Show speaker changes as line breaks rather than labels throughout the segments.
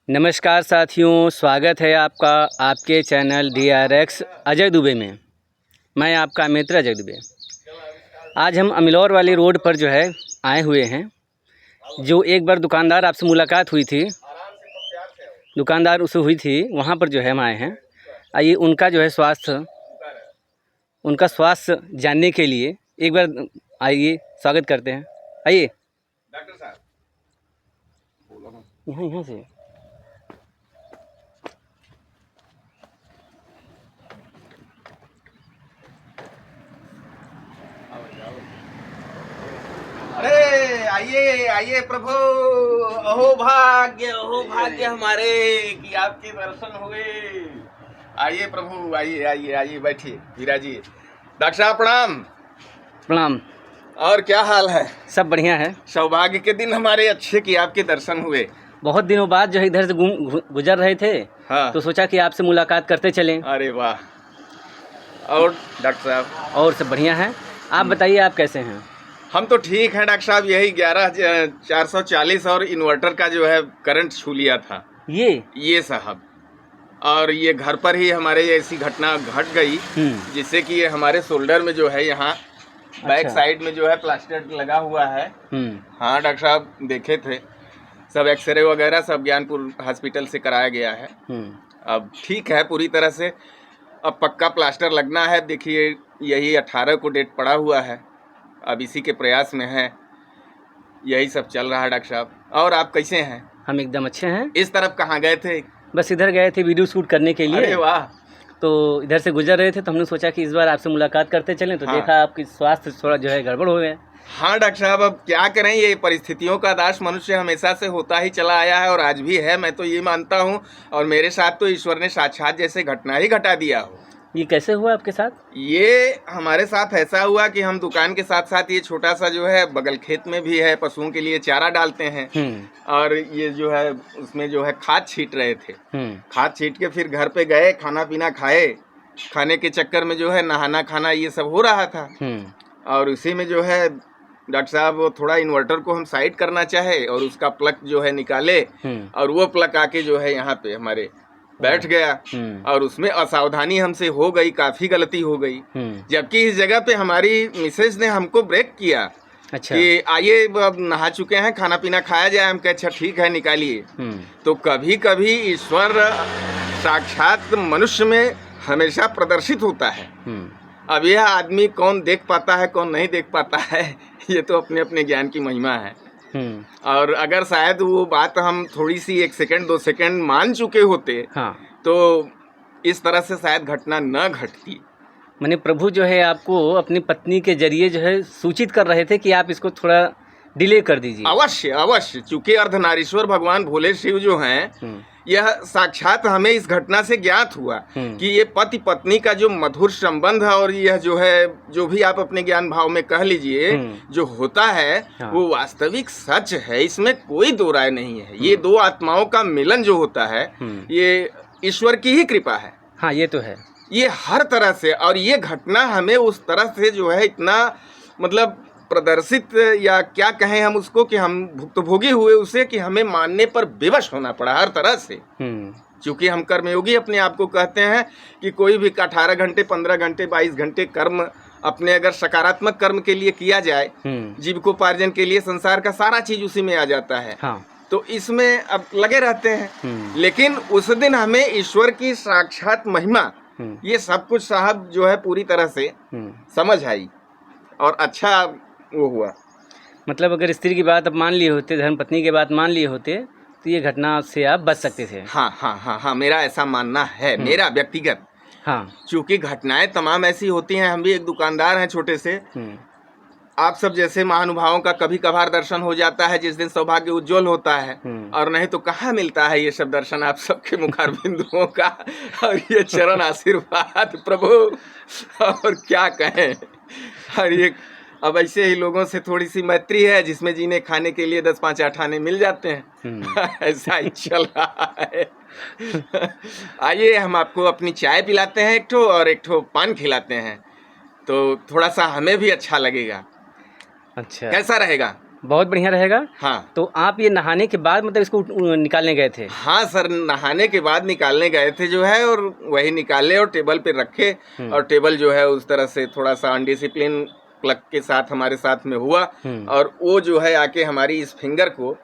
नमस्कार साथियों, स्वागत है आपका आपके चैनल DRX अजय दुबे में। मैं आपका मित्र अजय दुबे। आज हम अमिलौर वाली रोड पर जो है आए हुए हैं। जो एक बार दुकानदार आपसे मुलाकात हुई थी, दुकानदार उससे हुई थी, वहाँ पर जो है हम आए हैं। आइए उनका जो है उनका स्वास्थ्य जानने के लिए एक बार आइए स्वागत करते हैं। आइए
डॉक्टर साहब,
यहाँ से।
अरे आइए आइए प्रभु, अहो भाग्य हमारे कि आपके दर्शन हुए। आइए प्रभु, आइए आइए आइए, बैठिए, विराजिए। डॉक्टर साहब प्रणाम।
प्रणाम।
और क्या हाल है?
सब बढ़िया है।
सौभाग्य के दिन हमारे अच्छे कि आपके दर्शन हुए।
बहुत दिनों बाद जो है इधर से गुजर रहे थे,
हाँ।
तो सोचा कि आपसे मुलाकात करते चलें।
अरे वाह। और डॉक्टर साहब?
और सब बढ़िया है। आप बताइए, आप कैसे हैं?
हम तो ठीक हैं डॉक्टर साहब। यही 11,440 और इन्वर्टर का जो है करंट छू लिया था ये साहब। और ये घर पर ही हमारे ऐसी घटना घट गई जिससे कि ये हमारे शोल्डर में जो है यहाँ बैक साइड में जो है प्लास्टर लगा हुआ है। हाँ डॉक्टर साहब, देखे थे सब, एक्सरे वगैरह सब ज्ञानपुर हॉस्पिटल से कराया गया है। अब ठीक है पूरी तरह से। अब पक्का प्लास्टर लगना है। देखिए यही 18 को डेट पड़ा हुआ है। अब इसी के प्रयास में है। यही सब चल रहा है डॉक्टर साहब। और आप कैसे हैं?
हम एकदम अच्छे हैं।
इस तरफ कहाँ गए थे?
बस इधर गए थे वीडियो शूट करने के लिए।
अरे वाह।
तो इधर से गुजर रहे थे, तो हमने सोचा कि इस बार आपसे मुलाकात करते चलें। तो देखा आपकी स्वास्थ्य थोड़ा जो है गड़बड़ हो गया।
हाँ डॉक्टर साहब, अब क्या करें, ये परिस्थितियों का दास मनुष्य हमेशा से होता ही चला आया है और आज भी है। मैं तो ये मानता हूँ। और मेरे साथ तो ईश्वर ने साक्षात जैसे घटना ही घटा दिया हो।
ये कैसे हुआ आपके साथ?
ये हमारे साथ ऐसा हुआ कि हम दुकान के साथ साथ ये छोटा सा जो है बगल खेत में भी है, पशुओं के लिए चारा डालते हैं। और ये जो है उसमें जो है खाद छींट रहे थे। खाद छींट के फिर घर पे गए, खाना पीना खाए। खाने के चक्कर में जो है नहाना खाना ये सब हो रहा था। और उसी में जो है डॉक्टर साहब वो थोड़ा इन्वर्टर को हम साइड करना चाहे और उसका प्लग जो है निकाले, और वो प्लग आके जो है यहाँ पे हमारे बैठ गया। और उसमें असावधानी हमसे हो गई, काफी गलती हो गई। जबकि इस जगह पे हमारी मिसेज ने हमको ब्रेक किया।
अच्छा।
कि आइए अब नहा चुके हैं, खाना पीना खाया जाए। हम कहे अच्छा ठीक है, निकालिए। तो कभी कभी ईश्वर साक्षात मनुष्य में हमेशा प्रदर्शित होता है। अब यह आदमी कौन देख पाता है कौन नहीं देख पाता है, ये तो अपने अपने ज्ञान की महिमा है। और अगर शायद वो बात हम थोड़ी सी 1 सेकंड 2 सेकंड मान चुके होते, तो इस तरह से शायद घटना न घटती।
माने प्रभु जो है आपको अपनी पत्नी के जरिए जो है सूचित कर रहे थे कि आप इसको थोड़ा डिले कर दीजिए।
अवश्य अवश्य, चूंकि अर्धनारीश्वर भगवान भोले शिव जो हैं, यह साक्षात हमें इस घटना से ज्ञात हुआ कि ये पति पत्नी का जो मधुर संबंध है और यह जो है जो भी आप अपने ज्ञान भाव में कह लीजिए जो होता है, वो वास्तविक सच है। इसमें कोई दो राय नहीं है। ये दो आत्माओं का मिलन जो होता है, ये ईश्वर की ही कृपा है।
हाँ, ये तो है।
ये हर तरह से, और ये घटना हमें उस तरह से जो है इतना मतलब प्रदर्शित, या क्या कहें हम उसको, कि हम भुक्तभोगी हुए उसे, कि हमें मानने पर विवश होना पड़ा हर तरह से। क्योंकि हम कर्मयोगी अपने आप को कहते हैं कि कोई भी 18 घंटे 15 घंटे 22 घंटे कर्म अपने अगर सकारात्मक कर्म के लिए किया जाए, जीविकोपार्जन के लिए, संसार का सारा चीज उसी में आ जाता है। तो इसमें अब लगे रहते हैं। लेकिन उस दिन हमें ईश्वर की साक्षात महिमा, ये सब कुछ साहब जो है पूरी तरह से समझ आई और अच्छा वो हुआ।
मतलब अगर स्त्री की बात आप मान लिए होते, धर्म पत्नी की बात मान लिए होते, तो ये घटना से आप बच सकते थे।
हाँ हाँ हाँ हाँ, मेरा ऐसा मानना है, मेरा व्यक्तिगत। चूंकि घटनाएं तमाम ऐसी होती हैं। हम भी एक दुकानदार हैं छोटे से। आप सब जैसे महानुभावों का कभी कभार दर्शन हो जाता है जिस दिन सौभाग्य उज्जवल होता है, और नहीं तो कहाँ मिलता है ये सब दर्शन आप सबके मुखारबिंदुओं का और ये चरण आशीर्वाद प्रभु, और क्या कहें। और ये अब ऐसे ही लोगों से थोड़ी सी मैत्री है जिसमें जीने खाने के लिए 10-5 आठाने मिल जाते हैं। ऐसा ही चल रहा है। आइए हम आपको अपनी चाय पिलाते हैं एक ठो, और एक ठो पान खिलाते हैं, तो थोड़ा सा हमें भी अच्छा लगेगा।
अच्छा,
कैसा रहेगा?
बहुत बढ़िया रहेगा।
हाँ।
तो आप ये नहाने के बाद मतलब इसको निकालने गए थे?
हाँ सर, नहाने के बाद निकालने गए थे जो है, और वही निकाले और टेबल पे रखे। और टेबल जो है उस तरह से थोड़ा सा अनडिसिप्लिन प्लग के साथ हमारे साथ में हुआ, और वो जो है आके हमारी इस फिंगर को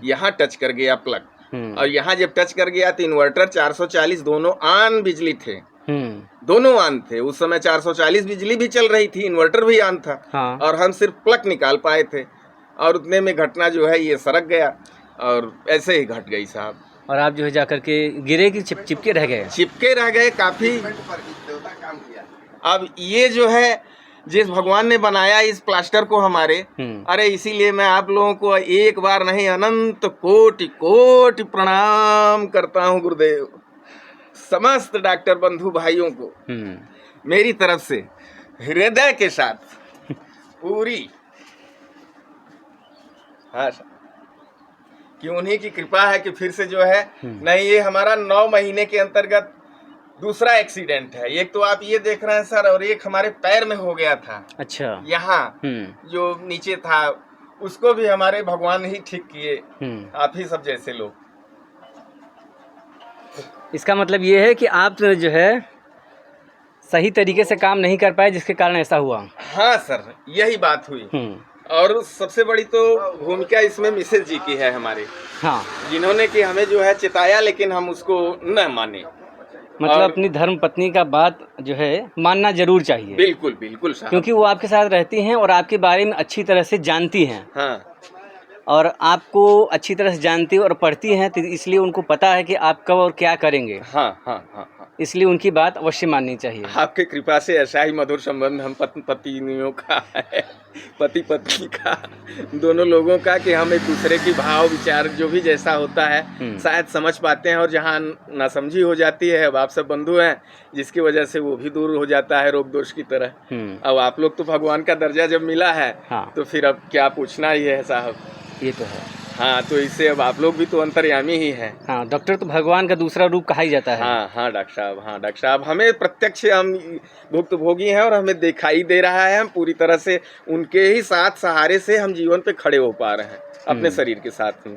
यहाँ टच कर गया प्लग। और यहाँ जब टच कर गया तो इन्वर्टर 440 दोनों ऑन बिजली थे, दोनों ऑन थे उस समय। 440 बिजली भी चल रही थी, इन्वर्टर भी ऑन था।
हाँ।
और हम सिर्फ प्लग निकाल पाए थे, और उतने में घटना जो है ये सरक गया, और ऐसे ही घट गई साहब।
और आप जो है जाकर के गिरे कि चिपके रह गए?
चिपके रह गए काफी। अब ये जो है जिस भगवान ने बनाया इस प्लास्टर को हमारे, अरे इसीलिए मैं आप लोगों को एक बार नहीं अनंत कोटि कोटि प्रणाम करता हूँ गुरुदेव। समस्त डॉक्टर बंधु भाइयों को मेरी तरफ से हृदय के साथ पूरी, हाँ कि उन्हीं की कृपा है कि फिर से जो है नहीं, ये हमारा 9 महीने के अंतर्गत दूसरा एक्सीडेंट है। एक तो आप ये देख रहे हैं सर, और एक हमारे पैर में हो गया था।
अच्छा।
यहाँ जो नीचे था उसको भी हमारे भगवान ही ठीक किए, आप ही सब जैसे लोग।
इसका मतलब ये है कि आप जो है सही तरीके से काम नहीं कर पाए, जिसके कारण ऐसा हुआ।
हाँ सर, यही बात हुई। और सबसे बड़ी तो भूमिका इसमें मिसेज जी की है हमारे, हाँ, जिन्होंने कि हमें जो है चिताया, लेकिन हम उसको न माने।
मतलब अपनी धर्म पत्नी का बात जो है मानना जरूर चाहिए।
बिल्कुल बिल्कुल साहब,
क्योंकि वो आपके साथ रहती हैं और आपके बारे में अच्छी तरह से जानती हैं।
हाँ।
और आपको अच्छी तरह से जानती और पढ़ती हैं, तो इसलिए उनको पता है कि आप कब और क्या करेंगे।
हाँ हाँ हाँ हाँ।
इसलिए उनकी बात अवश्य माननी चाहिए।
आपके कृपा से ऐसा ही मधुर संबंध हम पत्नियों का है, पति पत्नी का, दोनों लोगों का, कि हम एक दूसरे की भाव विचार जो भी जैसा होता है शायद समझ पाते हैं। और जहाँ नासमझी हो जाती है, अब आप सब बंधु हैं जिसकी वजह से वो भी दूर हो जाता है रोग दोष की तरह। अब आप लोग तो भगवान का दर्जा जब मिला है, हाँ, तो फिर अब क्या पूछना ही है साहब।
ये तो है।
हाँ, तो इससे अब आप लोग भी तो अंतर्यामी ही हैं।
हाँ, डॉक्टर तो भगवान का दूसरा रूप कहा ही जाता है।
हाँ हाँ डॉक्टर साहब, हाँ डॉक्टर साहब, हमें प्रत्यक्ष हम भुक्तभोगी हैं और हमें दिखाई दे रहा है। हम पूरी तरह से उनके ही साथ सहारे से हम जीवन पे खड़े हो पा रहे हैं अपने शरीर के साथ में,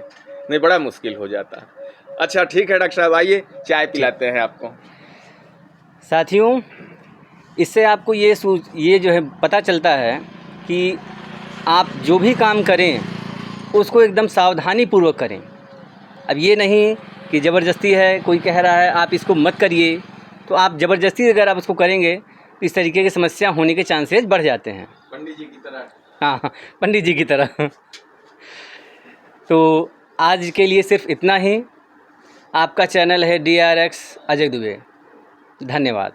नहीं बड़ा मुश्किल हो जाता है। अच्छा ठीक है डॉक्टर साहब, आइए चाय पिलाते हैं आपको।
साथियों, इससे आपको ये जो है पता चलता है कि आप जो भी काम करें उसको एकदम सावधानी पूर्वक करें। अब ये नहीं कि ज़बरदस्ती है, कोई कह रहा है आप इसको मत करिए, तो आप ज़बरदस्ती अगर आप उसको करेंगे तो इस तरीके की समस्या होने के चांसेस बढ़ जाते हैं,
पंडित जी की तरह।
हाँ, पंडित जी की तरह। तो आज के लिए सिर्फ इतना ही। आपका चैनल है DRX अजय दुबे। धन्यवाद।